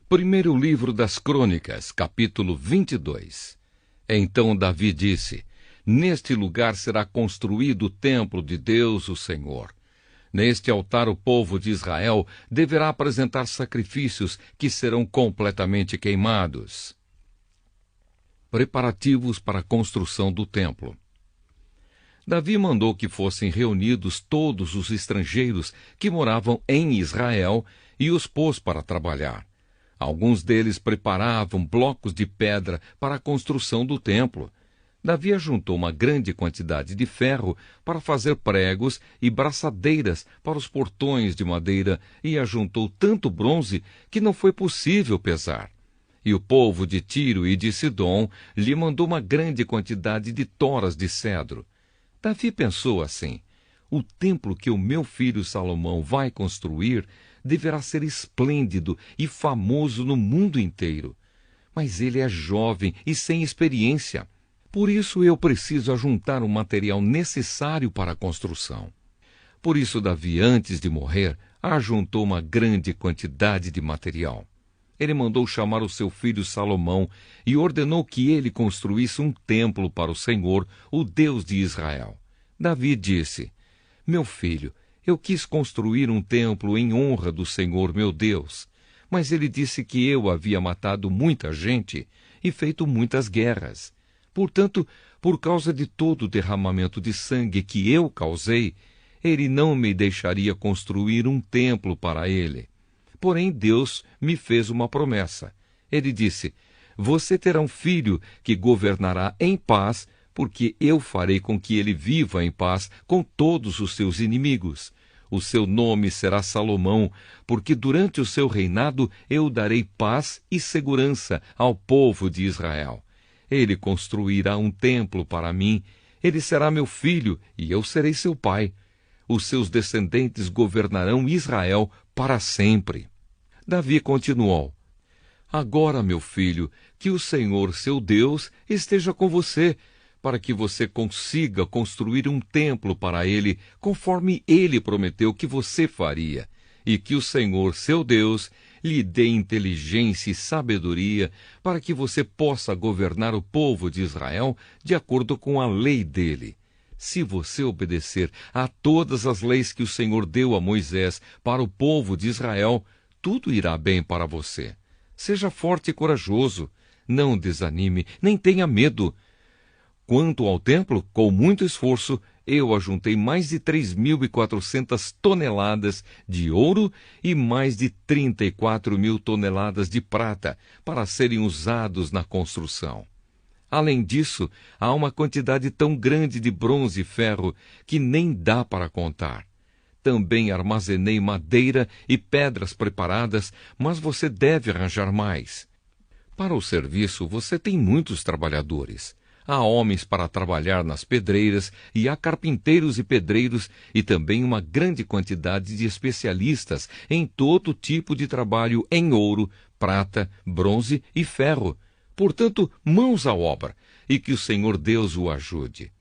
Primeiro livro das Crônicas, capítulo 22. Então Davi disse: Neste lugar será construído o templo de Deus, o Senhor. Neste altar o povo de Israel deverá apresentar sacrifícios que serão completamente queimados. Preparativos para a construção do templo. Davi mandou que fossem reunidos todos os estrangeiros que moravam em Israel e os pôs para trabalhar. Alguns deles preparavam blocos de pedra para a construção do templo. Davi ajuntou uma grande quantidade de ferro para fazer pregos e braçadeiras para os portões de madeira e ajuntou tanto bronze que não foi possível pesar. E o povo de Tiro e de Sidom lhe mandou uma grande quantidade de toras de cedro. Davi pensou assim: o templo que o meu filho Salomão vai construir deverá ser esplêndido e famoso no mundo inteiro. Mas ele é jovem e sem experiência. Por isso eu preciso ajuntar o material necessário para a construção. Por isso Davi, antes de morrer, ajuntou uma grande quantidade de material. Ele mandou chamar o seu filho Salomão e ordenou que ele construísse um templo para o Senhor, o Deus de Israel. Davi disse: Meu filho, eu quis construir um templo em honra do Senhor meu Deus, mas ele disse que eu havia matado muita gente e feito muitas guerras. Portanto, por causa de todo o derramamento de sangue que eu causei, ele não me deixaria construir um templo para ele. Porém, Deus me fez uma promessa. Ele disse: Você terá um filho que governará em paz, porque eu farei com que ele viva em paz com todos os seus inimigos. O seu nome será Salomão, porque durante o seu reinado eu darei paz e segurança ao povo de Israel. Ele construirá um templo para mim, ele será meu filho e eu serei seu pai. Os seus descendentes governarão Israel para sempre. Davi continuou: Agora, meu filho, que o Senhor, seu Deus, esteja com você, para que você consiga construir um templo para ele, conforme ele prometeu que você faria, e que o Senhor, seu Deus, lhe dê inteligência e sabedoria para que você possa governar o povo de Israel de acordo com a lei dele. Se você obedecer a todas as leis que o Senhor deu a Moisés para o povo de Israel, tudo irá bem para você. Seja forte e corajoso, não desanime, nem tenha medo. Quanto ao templo, com muito esforço, eu ajuntei mais de 3.400 toneladas de ouro e mais de 34.000 toneladas de prata para serem usados na construção. Além disso, há uma quantidade tão grande de bronze e ferro que nem dá para contar. Também armazenei madeira e pedras preparadas, mas você deve arranjar mais. Para o serviço, você tem muitos trabalhadores. Há homens para trabalhar nas pedreiras, e há carpinteiros e pedreiros, e também uma grande quantidade de especialistas em todo tipo de trabalho em ouro, prata, bronze e ferro. Portanto, mãos à obra, e que o Senhor Deus o ajude.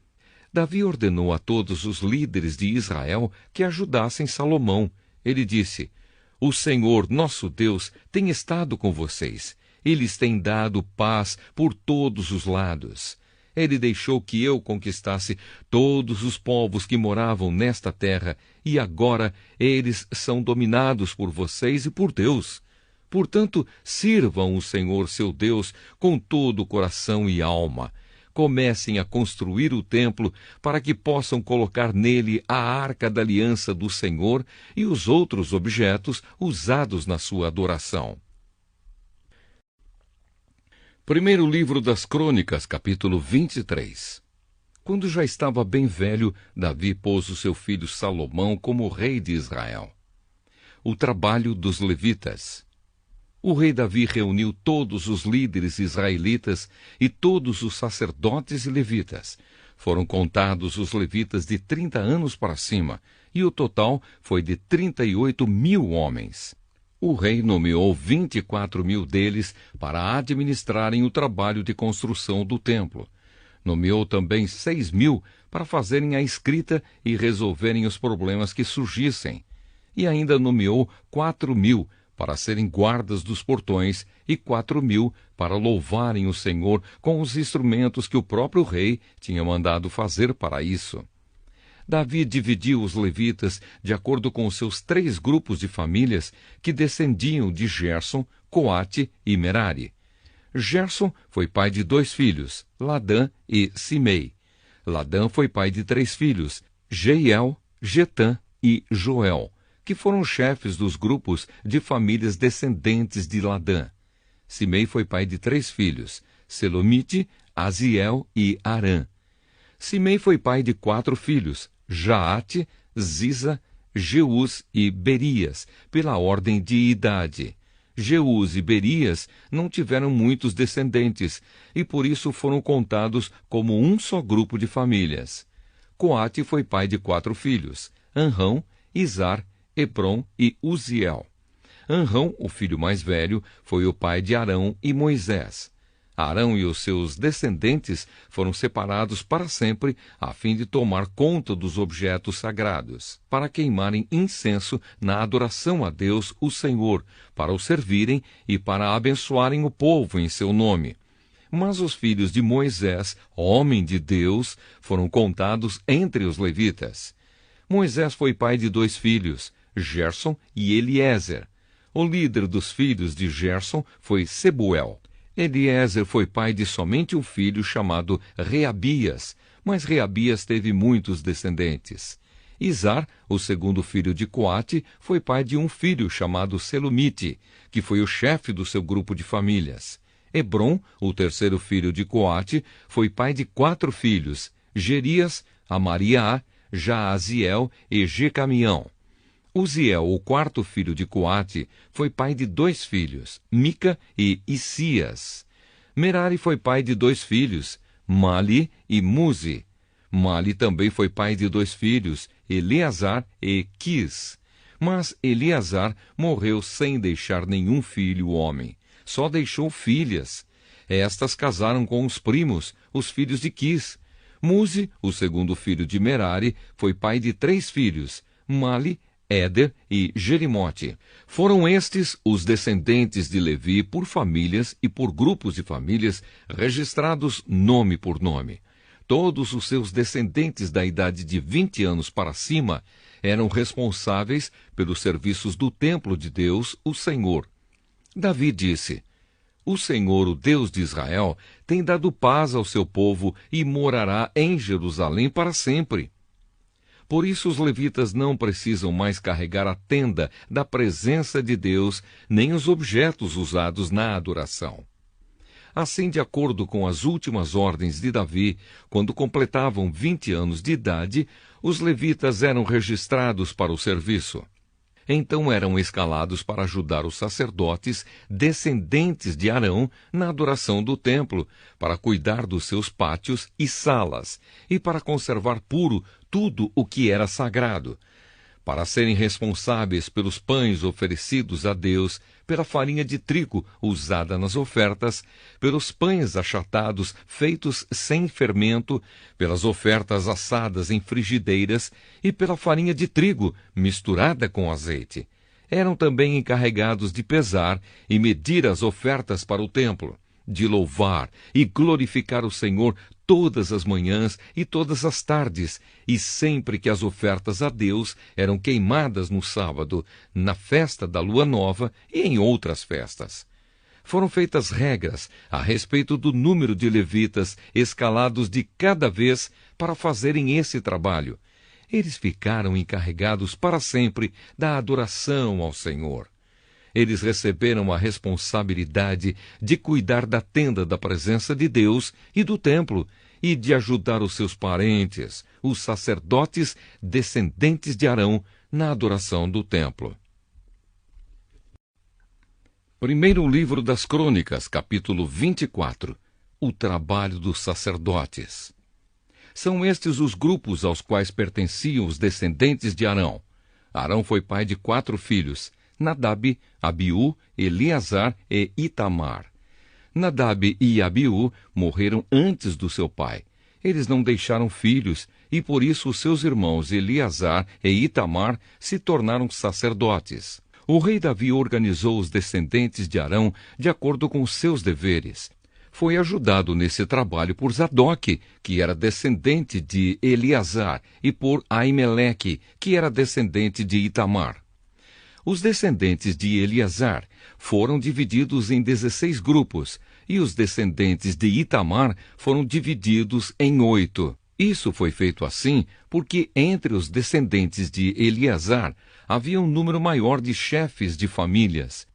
Davi ordenou a todos os líderes de Israel que ajudassem Salomão. Ele disse: O Senhor, nosso Deus, tem estado com vocês. Eles têm dado paz por todos os lados. Ele deixou que eu conquistasse todos os povos que moravam nesta terra, e agora eles são dominados por vocês e por Deus. Portanto, sirvam o Senhor seu Deus com todo o coração e alma. Comecem a construir o templo para que possam colocar nele a arca da aliança do Senhor e os outros objetos usados na sua adoração. Primeiro livro das Crônicas, capítulo 23. Quando já estava bem velho, Davi pôs o seu filho Salomão como rei de Israel. O trabalho dos levitas. O rei Davi reuniu todos os líderes israelitas e todos os sacerdotes e levitas. Foram contados os levitas de 30 anos para cima, e o total foi de 38.000 homens. O rei nomeou 24.000 deles para administrarem o trabalho de construção do templo. Nomeou também 6.000 para fazerem a escrita e resolverem os problemas que surgissem. E ainda nomeou 4.000 para serem guardas dos portões, e 4.000 para louvarem o Senhor com os instrumentos que o próprio rei tinha mandado fazer para isso. Davi dividiu os levitas de acordo com os seus 3 grupos de famílias que descendiam de Gerson, Coate e Merari. Gerson foi pai de 2 filhos, Ladã e Simei. Ladã foi pai de 3 filhos, Jeiel, Getã e Joel, que foram chefes dos grupos de famílias descendentes de Ladã. Simei foi pai de 3 filhos, Selomite, Aziel e Arã. Simei foi pai de 4 filhos, Jaate, Ziza, Jeús e Berias, pela ordem de idade. Jeús e Berias não tiveram muitos descendentes, e por isso foram contados como um só grupo de famílias. Coate foi pai de 4 filhos, Anrão, Izar, Hebron e Uziel. Anrão, o filho mais velho, foi o pai de Arão e Moisés. Arão e os seus descendentes foram separados para sempre, a fim de tomar conta dos objetos sagrados, para queimarem incenso na adoração a Deus, o Senhor, para o servirem e para abençoarem o povo em seu nome. Mas os filhos de Moisés, homem de Deus, foram contados entre os levitas. Moisés foi pai de 2 filhos, Gerson e Eliezer. O líder dos filhos de Gerson foi Sebuel. Eliezer foi pai de somente um filho chamado Reabias, mas Reabias teve muitos descendentes. Izar, o segundo filho de Coate, foi pai de um filho chamado Selomite, que foi o chefe do seu grupo de famílias. Hebron, o terceiro filho de Coate, foi pai de 4 filhos, Gerias, Amariá, Jaaziel e Jecamião. Uziel, o quarto filho de Coate, foi pai de 2 filhos, Mica e Isias. Merari foi pai de 2 filhos, Mali e Muzi. Mali também foi pai de 2 filhos, Eleazar e Quis. Mas Eleazar morreu sem deixar nenhum filho homem. Só deixou filhas. Estas casaram com os primos, os filhos de Quis. Muzi, o segundo filho de Merari, foi pai de 3 filhos, Mali, Éder e Jerimote. Foram estes os descendentes de Levi por famílias e por grupos de famílias registrados nome por nome. Todos os seus descendentes da idade de 20 anos para cima eram responsáveis pelos serviços do templo de Deus, o Senhor. Davi disse: O Senhor, o Deus de Israel, tem dado paz ao seu povo e morará em Jerusalém para sempre. Por isso os levitas não precisam mais carregar a tenda da presença de Deus, nem os objetos usados na adoração. Assim, de acordo com as últimas ordens de Davi, quando completavam 20 anos de idade, os levitas eram registrados para o serviço. Então eram escalados para ajudar os sacerdotes descendentes de Arão na adoração do templo, para cuidar dos seus pátios e salas, e para conservar puro tudo o que era sagrado, para serem responsáveis pelos pães oferecidos a Deus, pela farinha de trigo usada nas ofertas, pelos pães achatados feitos sem fermento, pelas ofertas assadas em frigideiras e pela farinha de trigo misturada com azeite. Eram também encarregados de pesar e medir as ofertas para o templo, de louvar e glorificar o Senhor todas as manhãs e todas as tardes, e sempre que as ofertas a Deus eram queimadas no sábado, na festa da lua nova e em outras festas. Foram feitas regras a respeito do número de levitas escalados de cada vez para fazerem esse trabalho. Eles ficaram encarregados para sempre da adoração ao Senhor. Eles receberam a responsabilidade de cuidar da tenda da presença de Deus e do templo, e de ajudar os seus parentes, os sacerdotes descendentes de Arão, na adoração do templo. Primeiro livro das Crônicas, capítulo 24. O trabalho dos sacerdotes. São estes os grupos aos quais pertenciam os descendentes de Arão. Arão foi pai de 4 filhos, Nadab, Abiú, Eleazar e Itamar. Nadab e Abiú morreram antes do seu pai. Eles não deixaram filhos, e por isso os seus irmãos Eleazar e Itamar se tornaram sacerdotes. O rei Davi organizou os descendentes de Arão de acordo com seus deveres. Foi ajudado nesse trabalho por Zadok, que era descendente de Eleazar, e por Aimeleque, que era descendente de Itamar. Os descendentes de Eleazar foram divididos em 16 grupos, e os descendentes de Itamar foram divididos em 8. Isso foi feito assim porque entre os descendentes de Eleazar havia um número maior de chefes de famílias.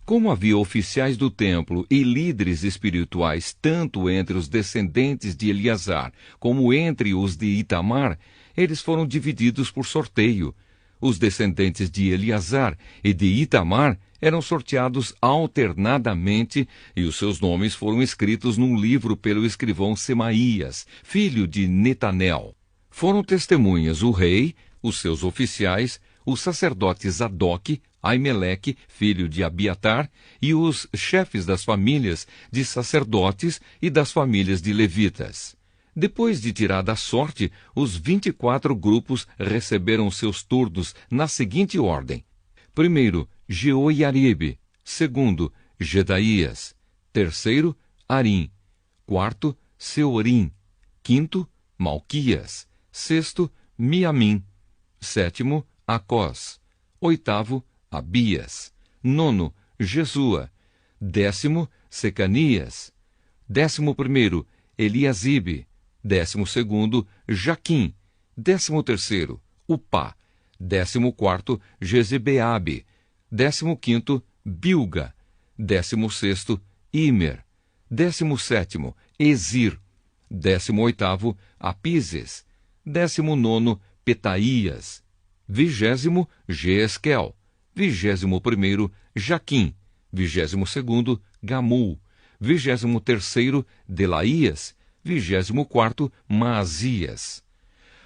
Como havia oficiais do templo e líderes espirituais tanto entre os descendentes de Eleazar como entre os de Itamar, eles foram divididos por sorteio. Os descendentes de Eleazar e de Itamar eram sorteados alternadamente e os seus nomes foram escritos num livro pelo escrivão Semaías, filho de Netanel. Foram testemunhas o rei, os seus oficiais, o sacerdote Zadok, Aimeleque, filho de Abiatar, e os chefes das famílias de sacerdotes e das famílias de levitas. Depois de tirada a sorte, os 24 grupos receberam seus turnos na seguinte ordem. Primeiro, Jeoiaribe. Segundo, Jedaías. Terceiro, Arim. Quarto, Seorim. Quinto, Malquias. Sexto, Miamim. Sétimo, Acós. Oitavo, Abias. Nono, Jesua. Décimo, Secanias. 11º, Eliasibe. 12º, Jaquim. 13º, Upá. 14º, Jezebeabe. 15º, Bilga. 16º, Imer. 17º, Ezir. 18º, Apises. 19º, Petaías. 20º, Jeesquel. 21º, Jaquim. 22º, Gamul. 23º, Delaías. 24º, Maazias.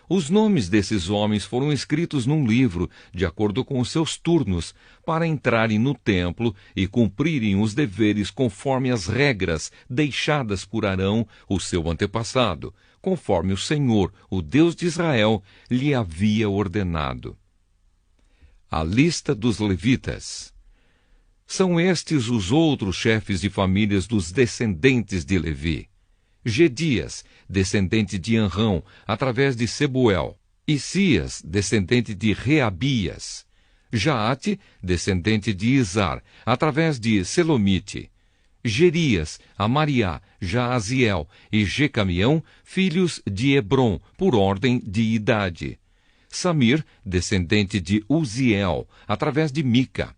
Os nomes desses homens foram escritos num livro, de acordo com os seus turnos, para entrarem no templo e cumprirem os deveres conforme as regras deixadas por Arão, o seu antepassado, conforme o Senhor, o Deus de Israel, lhe havia ordenado. A lista dos levitas. São estes os outros chefes de famílias dos descendentes de Levi. Gedias, descendente de Anrão, através de Sebuel. Isias, descendente de Reabias. Jaate, descendente de Izar, através de Selomite. Gerias, Amariá, Jaaziel e Jecamião, filhos de Hebron, por ordem de idade. Samir, descendente de Uziel, através de Mica.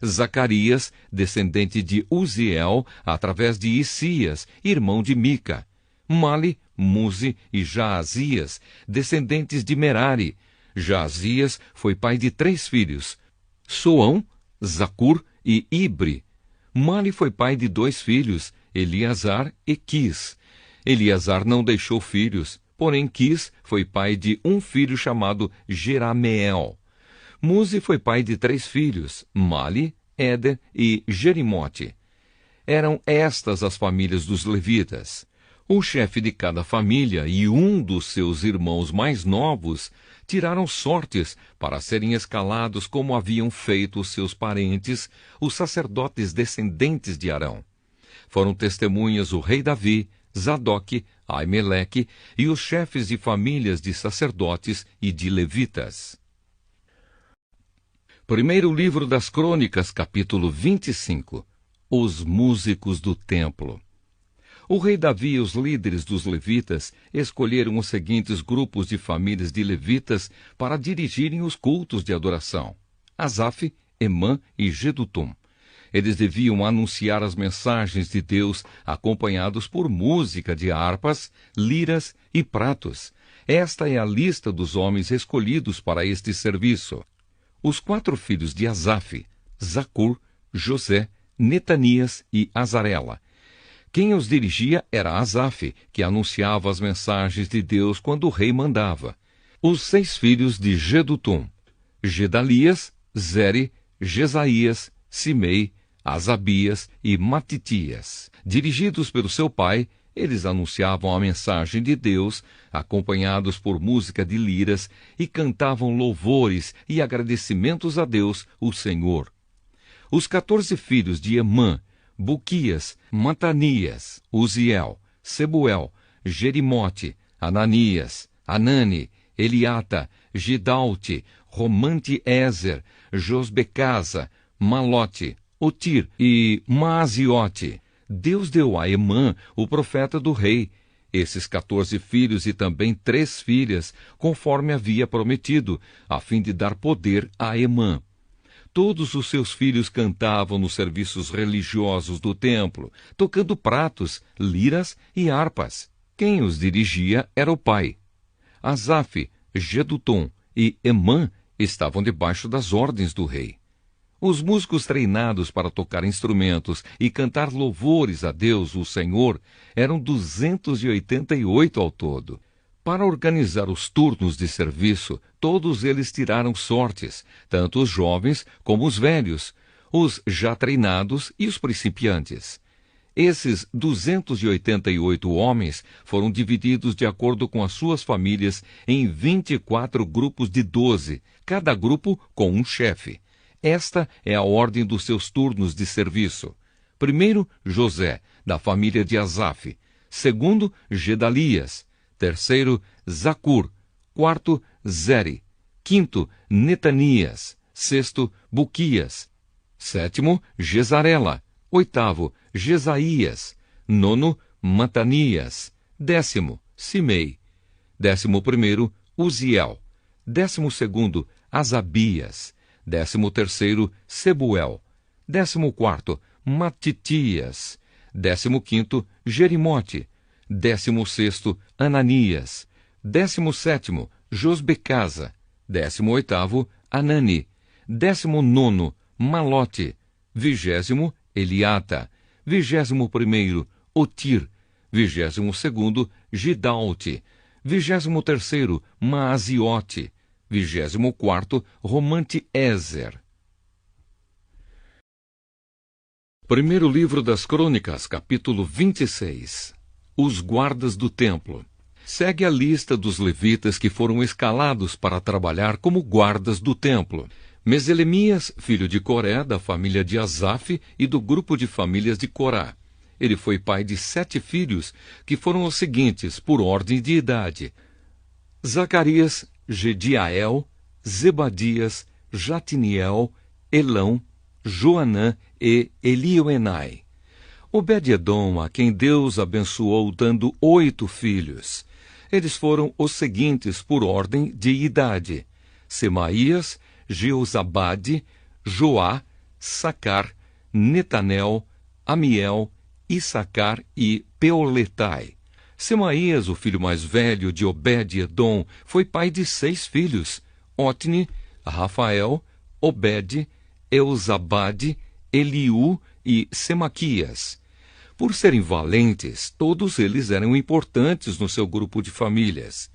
Zacarias, descendente de Uziel, através de Isias, irmão de Mica. Mali, Muzi e Jaazias, descendentes de Merari. Jaazias foi pai de 3 filhos, Soão, Zacur e Ibre. Mali foi pai de 2 filhos, Eleazar e Quis. Eleazar não deixou filhos, porém Quis foi pai de um filho chamado Jerameel. Muzi foi pai de 3 filhos, Mali, Éder e Jerimote. Eram estas as famílias dos levitas. O chefe de cada família e um dos seus irmãos mais novos tiraram sortes para serem escalados como haviam feito os seus parentes, os sacerdotes descendentes de Arão. Foram testemunhas o rei Davi, Zadok, Aimeleque e os chefes de famílias de sacerdotes e de levitas. Primeiro livro das Crônicas, capítulo 25. Os músicos do templo. O rei Davi e os líderes dos levitas escolheram os seguintes grupos de famílias de levitas para dirigirem os cultos de adoração: Asaf, Emã e Jedutum. Eles deviam anunciar as mensagens de Deus acompanhados por música de harpas, liras e pratos. Esta é a lista dos homens escolhidos para este serviço. Os 4 filhos de Asaf, Zacur, José, Netanias e Azarela. Quem os dirigia era Asaf, que anunciava as mensagens de Deus quando o rei mandava. Os 6 filhos de Jedutum, Gedalias, Zeri, Jesaías, Simei, Asabias e Matitias. Dirigidos pelo seu pai, eles anunciavam a mensagem de Deus, acompanhados por música de liras, e cantavam louvores e agradecimentos a Deus, o Senhor. Os 14 filhos de Emã: Buquias, Matanias, Uziel, Sebuel, Jerimote, Ananias, Anani, Eliata, Gidalte, Romante-Ezer, Josbecasa, Malote, Otir e Maaziote. Deus deu a Emã o profeta do rei, esses 14 filhos e também 3 filhas, conforme havia prometido, a fim de dar poder a Emã. Todos os seus filhos cantavam nos serviços religiosos do templo, tocando pratos, liras e harpas. Quem os dirigia era o pai. Asaf, Jedutum e Emã estavam debaixo das ordens do rei. Os músicos treinados para tocar instrumentos e cantar louvores a Deus, o Senhor, eram 288 ao todo. Para organizar os turnos de serviço, todos eles tiraram sortes, tanto os jovens como os velhos, os já treinados e os principiantes. Esses 288 homens foram divididos de acordo com as suas famílias em 24 grupos de 12, cada grupo com um chefe. Esta é a ordem dos seus turnos de serviço. Primeiro, José, da família de Asaf. Segundo, Gedalias. Terceiro, Zacur. Quarto, Zeri. Quinto, Netanias. Sexto, Buquias. Sétimo, Jezarela. Oitavo, Jesaías. Nono, Matanias. Décimo, Simei. 11º, Uziel. 12º, Asabias. 13º, Sebuel. 14º, Matitias. 15º, Jerimote. 16º, Ananias. 17º, Josbecasa. 18º, Anani. 19º, Malote. 20º, Eliata. 21º, Otir. 22º, Gidalte. 23º, Maaziote. 24º, Romante-Ezer. Primeiro livro das Crônicas, capítulo 26. Os guardas do templo. Segue a lista dos levitas que foram escalados para trabalhar como guardas do templo. Meselemias, filho de Coré, da família de Asaf e do grupo de famílias de Corá. Ele foi pai de 7 filhos, que foram os seguintes, por ordem de idade: Zacarias, Gediael, Zebadias, Jatiniel, Elão, Joanã e Elioenai. Obed-edom, a quem Deus abençoou dando 8 filhos. Eles foram os seguintes por ordem de idade: Semaías, Jeozabade, Joá, Sacar, Netanel, Amiel, Issacar e Peoletai. Semaías, o filho mais velho de Obed-edom, foi pai de 6 filhos: Otni, Rafael, Obed, Eusabade, Eliú e Semaquias. Por serem valentes, todos eles eram importantes no seu grupo de famílias.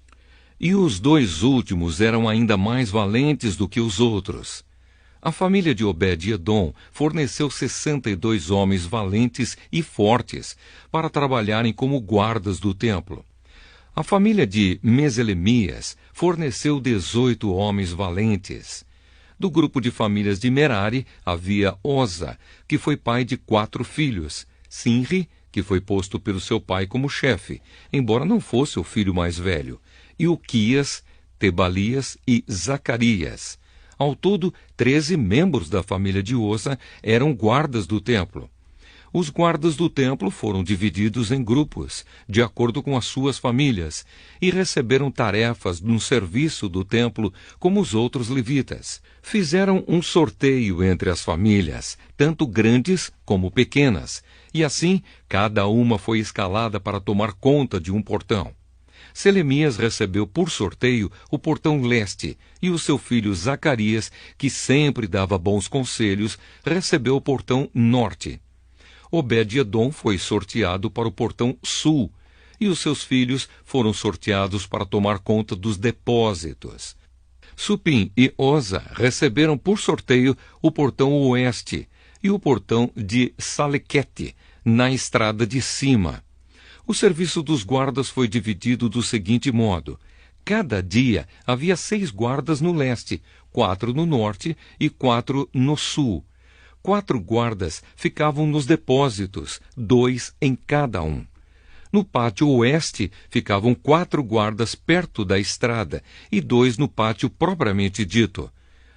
E os 2 últimos eram ainda mais valentes do que os outros. A família de Obed-edom forneceu 62 homens valentes e fortes para trabalharem como guardas do templo. A família de Meselemias forneceu 18 homens valentes. Do grupo de famílias de Merari havia Oza, que foi pai de 4 filhos, Sinri, que foi posto pelo seu pai como chefe, embora não fosse o filho mais velho, e Uquias, Tebalias e Zacarias. Ao todo, 13 membros da família de Oza eram guardas do templo. Os guardas do templo foram divididos em grupos, de acordo com as suas famílias, e receberam tarefas no serviço do templo como os outros levitas. Fizeram um sorteio entre as famílias, tanto grandes como pequenas, e assim cada uma foi escalada para tomar conta de um portão. Selemias recebeu por sorteio o portão leste, e o seu filho Zacarias, que sempre dava bons conselhos, recebeu o portão norte. Obed-edom foi sorteado para o portão sul, e os seus filhos foram sorteados para tomar conta dos depósitos. Supim e Oza receberam por sorteio o portão oeste e o portão de Salequete, na estrada de cima. O serviço dos guardas foi dividido do seguinte modo: cada dia havia 6 guardas no leste, 4 no norte e 4 no sul. 4 guardas ficavam nos depósitos, 2 em cada um. No pátio oeste ficavam 4 guardas perto da estrada e 2 no pátio propriamente dito.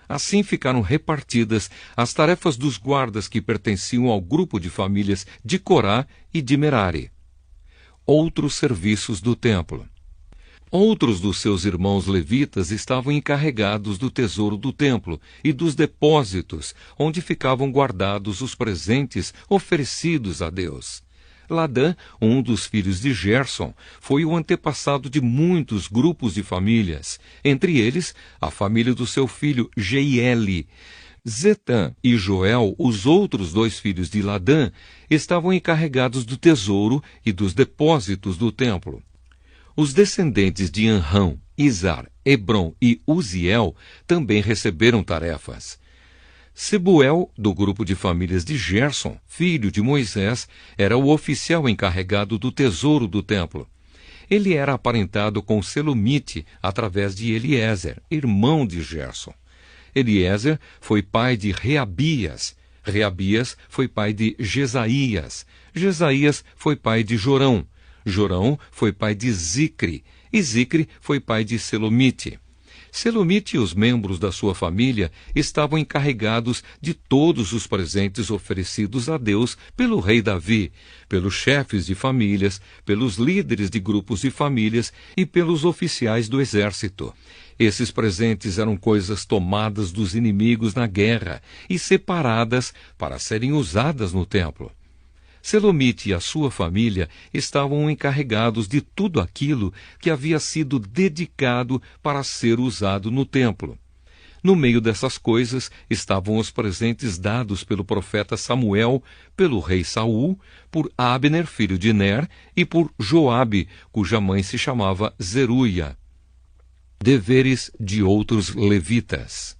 Assim ficaram repartidas as tarefas dos guardas que pertenciam ao grupo de famílias de Corá e de Merari. Outros serviços do templo. Outros dos seus irmãos levitas estavam encarregados do tesouro do templo e dos depósitos, onde ficavam guardados os presentes oferecidos a Deus. Ladã, um dos filhos de Gerson, foi o antepassado de muitos grupos de famílias, entre eles a família do seu filho Jeieli. Zetã e Joel, os outros 2 filhos de Ladã, estavam encarregados do tesouro e dos depósitos do templo. Os descendentes de Anrão, Izar, Hebron e Uziel também receberam tarefas. Sebuel, do grupo de famílias de Gerson, filho de Moisés, era o oficial encarregado do tesouro do templo. Ele era aparentado com Selomite através de Eliezer, irmão de Gerson. Eliezer foi pai de Reabias. Reabias foi pai de Jesaías. Jesaías foi pai de Jorão. Jorão foi pai de Zicre. E Zicre foi pai de Selomite. Selomite e os membros da sua família estavam encarregados de todos os presentes oferecidos a Deus pelo rei Davi, pelos chefes de famílias, pelos líderes de grupos de famílias e pelos oficiais do exército. Esses presentes eram coisas tomadas dos inimigos na guerra e separadas para serem usadas no templo. Selomite e a sua família estavam encarregados de tudo aquilo que havia sido dedicado para ser usado no templo. No meio dessas coisas estavam os presentes dados pelo profeta Samuel, pelo rei Saul, por Abner, filho de Ner, e por Joabe, cuja mãe se chamava Zeruia. Deveres de outros levitas.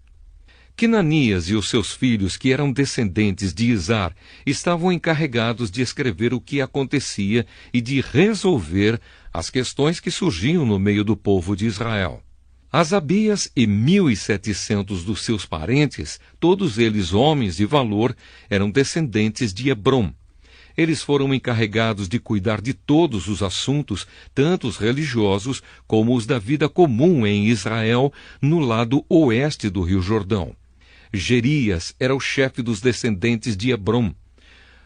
Quinanias e os seus filhos, que eram descendentes de Izar, estavam encarregados de escrever o que acontecia e de resolver as questões que surgiam no meio do povo de Israel. Asabias e 1.700 dos seus parentes, todos eles homens de valor, eram descendentes de Hebrom. Eles foram encarregados de cuidar de todos os assuntos, tanto os religiosos como os da vida comum em Israel, no lado oeste do Rio Jordão. Gerias era o chefe dos descendentes de Hebrom.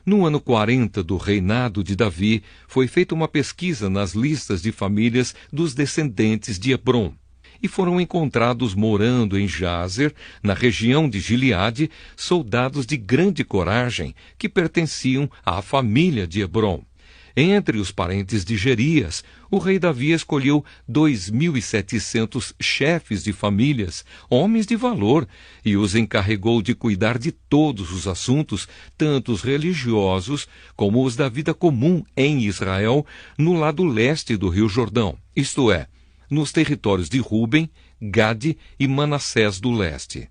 No ano 40 do reinado de Davi, foi feita uma pesquisa nas listas de famílias dos descendentes de Hebrom. E foram encontrados morando em Jazer, na região de Gileade, soldados de grande coragem que pertenciam à família de Hebrom. Entre os parentes de Gerias, o rei Davi escolheu 2.700 chefes de famílias, homens de valor, e os encarregou de cuidar de todos os assuntos, tanto os religiosos como os da vida comum em Israel, no lado leste do Rio Jordão, isto é, nos territórios de Ruben, Gade e Manassés do leste.